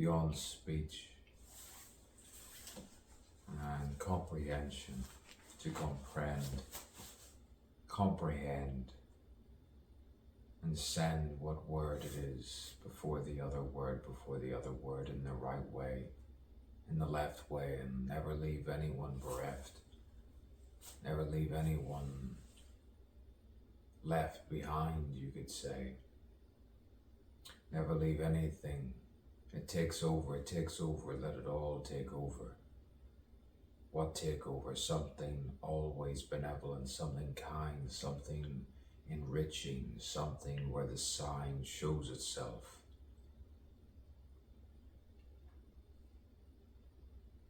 beyond speech and comprehension, to comprehend, and send what word it is before the other word, in the right way, in the left way, and never leave anyone bereft, never leave anyone left behind, you could say. Never leave anything. It takes over, let it all take over. What take over? Something always benevolent, something kind, something enriching, something where the sign shows itself.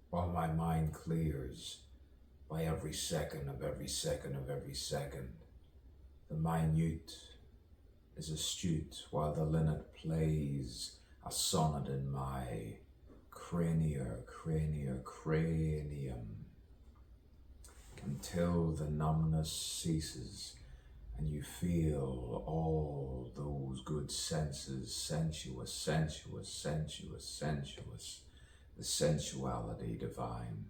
While my mind clears by every second of every second of every second, the minute is astute, while the linnet plays a sonnet in my cranium, until the numbness ceases and you feel all those good senses, sensuous, the sensuality divine.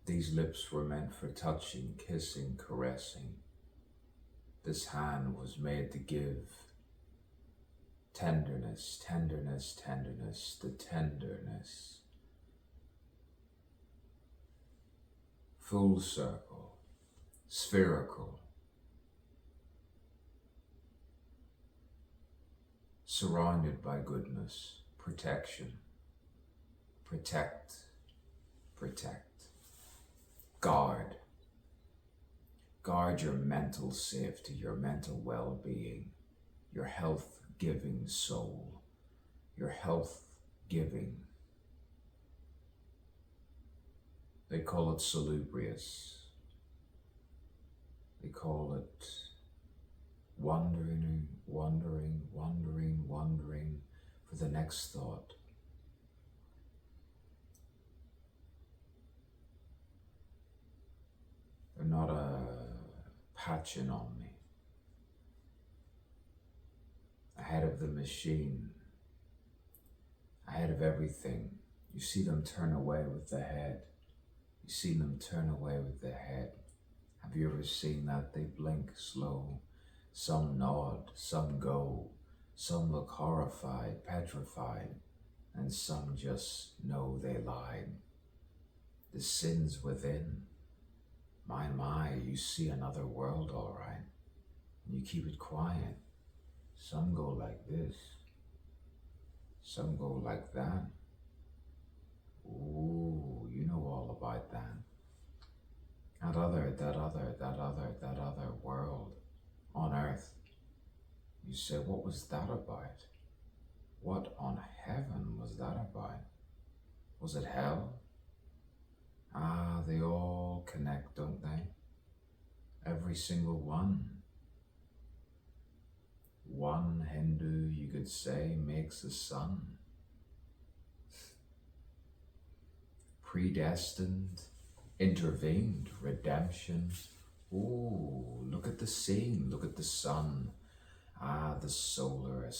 These lips were meant for touching, kissing, caressing. This hand was made to give tenderness, the tenderness. Full circle, spherical, surrounded by goodness, protection, protect, guard your mental safety, your mental well-being, your health-giving soul, your health-giving. They call it salubrious. They call it wandering for the next thought. They're not patching on me. Ahead of the machine, ahead of everything. You see them turn away with the head. You see them turn away with the head. Have you ever seen that? They blink slow. Some nod, some go. Some look horrified, petrified, and some just know they lied. The sins within. My, you see another world, all right. And you keep it quiet. Some go like this. Some go like that. Ooh, you know all about that. That other world on earth. You say, what was that about? What on heaven was that about? Was it hell? Ah, they all connect, don't they? Every single one. One Hindu, you could say, makes a sun. Predestined, intervened, redemption. Ooh, look at the scene, look at the sun. Ah, the solar, the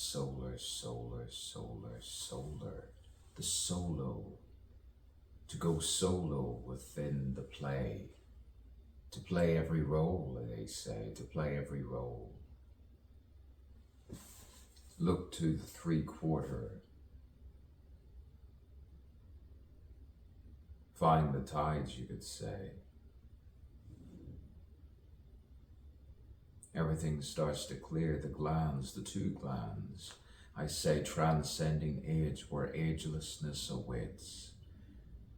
solo. To go solo within the play. To play every role, they say, to play every role. Look to the 3/4. Find the tides, you could say. Everything starts to clear, the glands, the 2 glands. I say transcending age where agelessness awaits.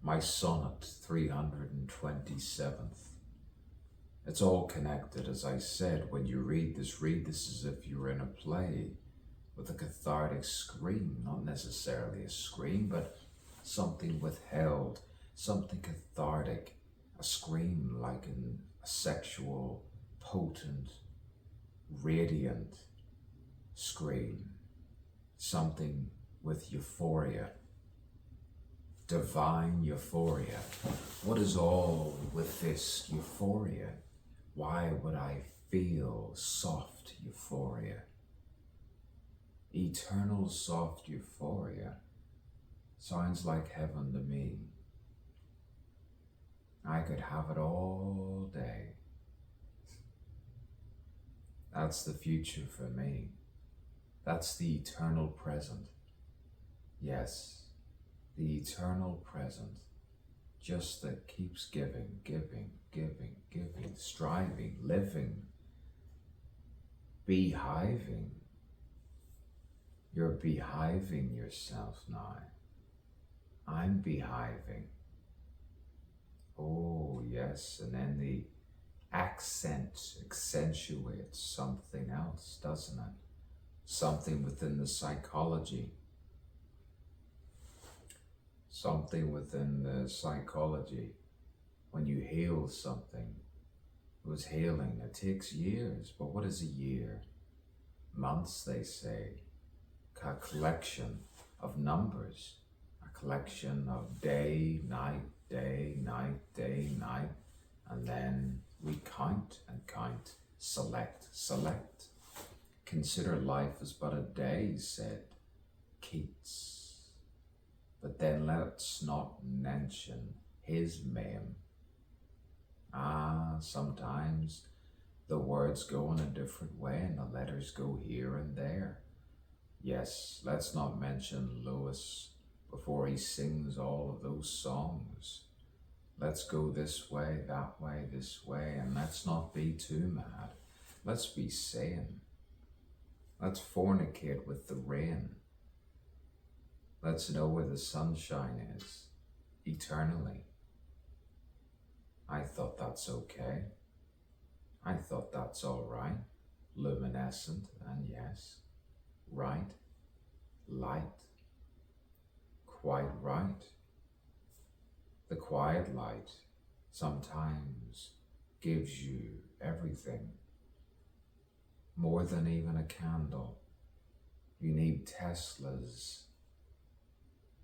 My sonnet 327th. It's all connected, as I said. When you read this as if you were in a play with a cathartic scream, not necessarily a scream, but something withheld, something cathartic, a scream like in a sexual, potent, radiant scream, something with euphoria, divine euphoria. What is all with this euphoria? Why would I feel soft euphoria? Eternal soft euphoria. Sounds like heaven to me. I could have it all day. That's the future for me. That's the eternal present. Yes, the eternal present. Just that keeps giving, giving, giving, giving, striving, living, beehiving. You're beehiving yourself now. I'm beehiving. Oh, yes, and then the accent accentuates something else, doesn't it? Something within the psychology. Something within the psychology. When you heal something, it was healing. It takes years, but what is a year? Months, they say. A collection of numbers. A collection of day, night, day, night, day, night. And then we count and count, select, select. Consider life as but a day, said Keats. But then let's not mention his meme. Sometimes the words go in a different way and the letters go here and there. Yes, let's not mention Lewis before he sings all of those songs. Let's go this way, that way, this way, and let's not be too mad. Let's be sane. Let's fornicate with the rain. Let's know where the sunshine is, eternally. I thought that's okay. I thought that's all right. Luminescent, and yes, right, light, quite right. The quiet light sometimes gives you everything, more than even a candle. You need Tesla's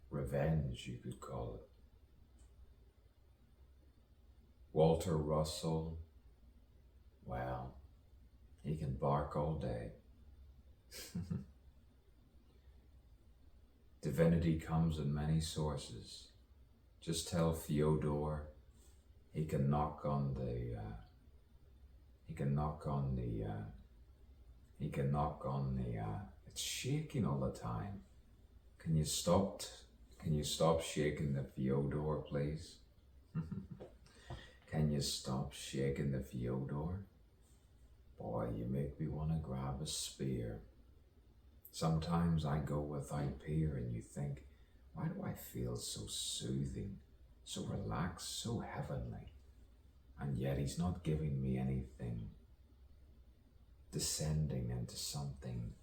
revenge, you could call it. Walter Russell, well, he can bark all day. Divinity comes in many sources. Just tell Fyodor he can knock on the it's shaking all the time. Can you stop shaking the Fyodor, please? Can you stop shaking the Fyodor? Boy, you make me want to grab a spear. Sometimes I go without peer and you think, why do I feel so soothing, so relaxed, so heavenly? And yet he's not giving me anything. Descending into something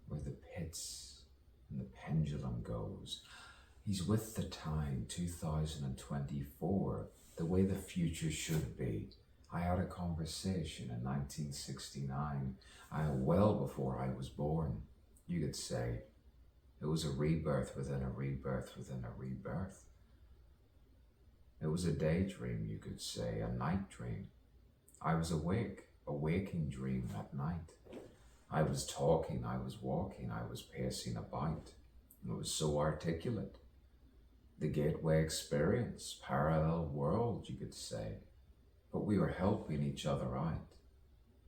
where the pits and the pendulum goes. He's with the time, 2024, the way the future should be. I had a conversation in 1969, well before I was born. You could say it was a rebirth within a rebirth within a rebirth. It was a daydream, you could say, a night dream. I was awake, a waking dream at night. I was talking, I was walking, I was pacing about. It was so articulate. The gateway experience, parallel world, you could say. But we were helping each other out.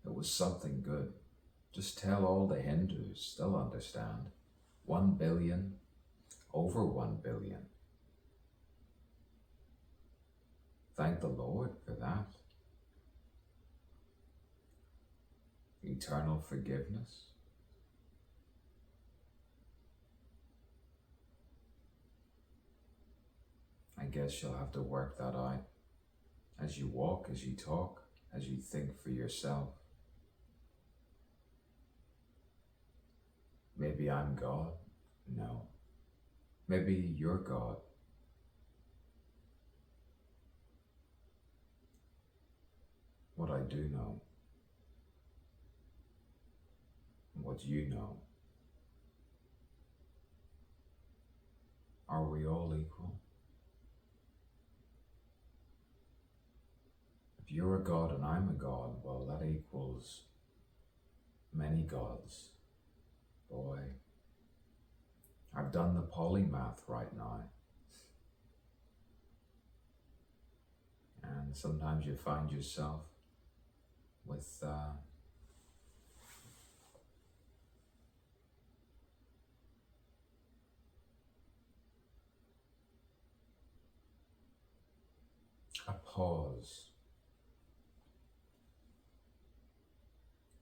It was something good. Just tell all the Hindus, they'll understand. 1 billion, over 1 billion. Thank the Lord for that. Eternal forgiveness. I guess you'll have to work that out as you walk, as you talk, as you think for yourself. Maybe I'm God. No. Maybe you're God. What I do know, what you know, are we all equal? If you're a God and I'm a God, well, that equals many gods. Boy, I've done the polymath right now. And sometimes you find yourself with a pause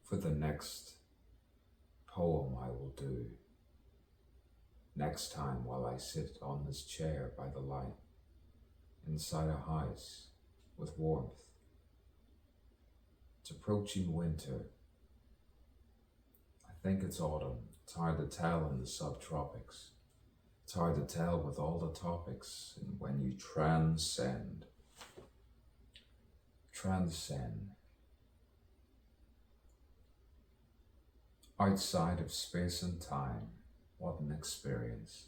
for the next poem I will do. Next time while I sit on this chair by the light, inside a house with warmth. It's approaching winter. I think it's autumn. It's hard to tell in the subtropics. It's hard to tell with all the topics. And when you transcend, outside of space and time, what an experience.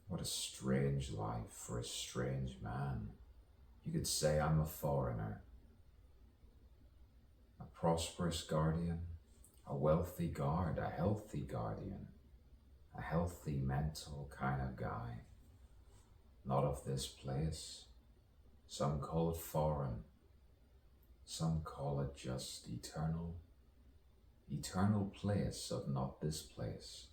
What a strange life for a strange man. You could say I'm a foreigner, a prosperous guardian, a wealthy guard, a healthy guardian, a healthy mental kind of guy, not of this place. Some call it foreign, some call it just eternal place of not this place.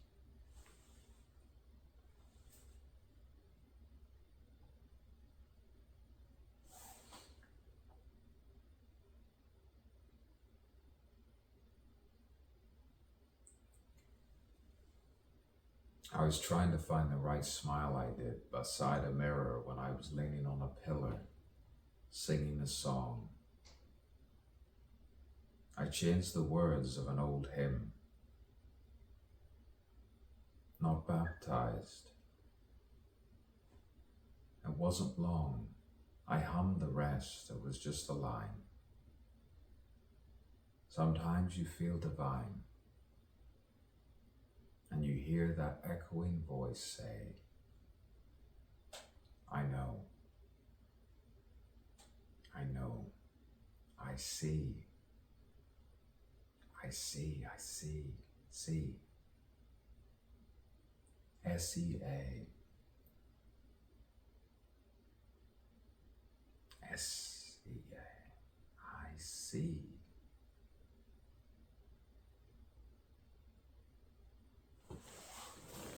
I was trying to find the right smile I did beside a mirror when I was leaning on a pillar, singing a song. I changed the words of an old hymn. Not baptized. It wasn't long. I hummed the rest. It was just a line. Sometimes you feel divine, and you hear that echoing voice say, I know, I know, I see, I see, I see, see. S-E-A. S-E-A. I see.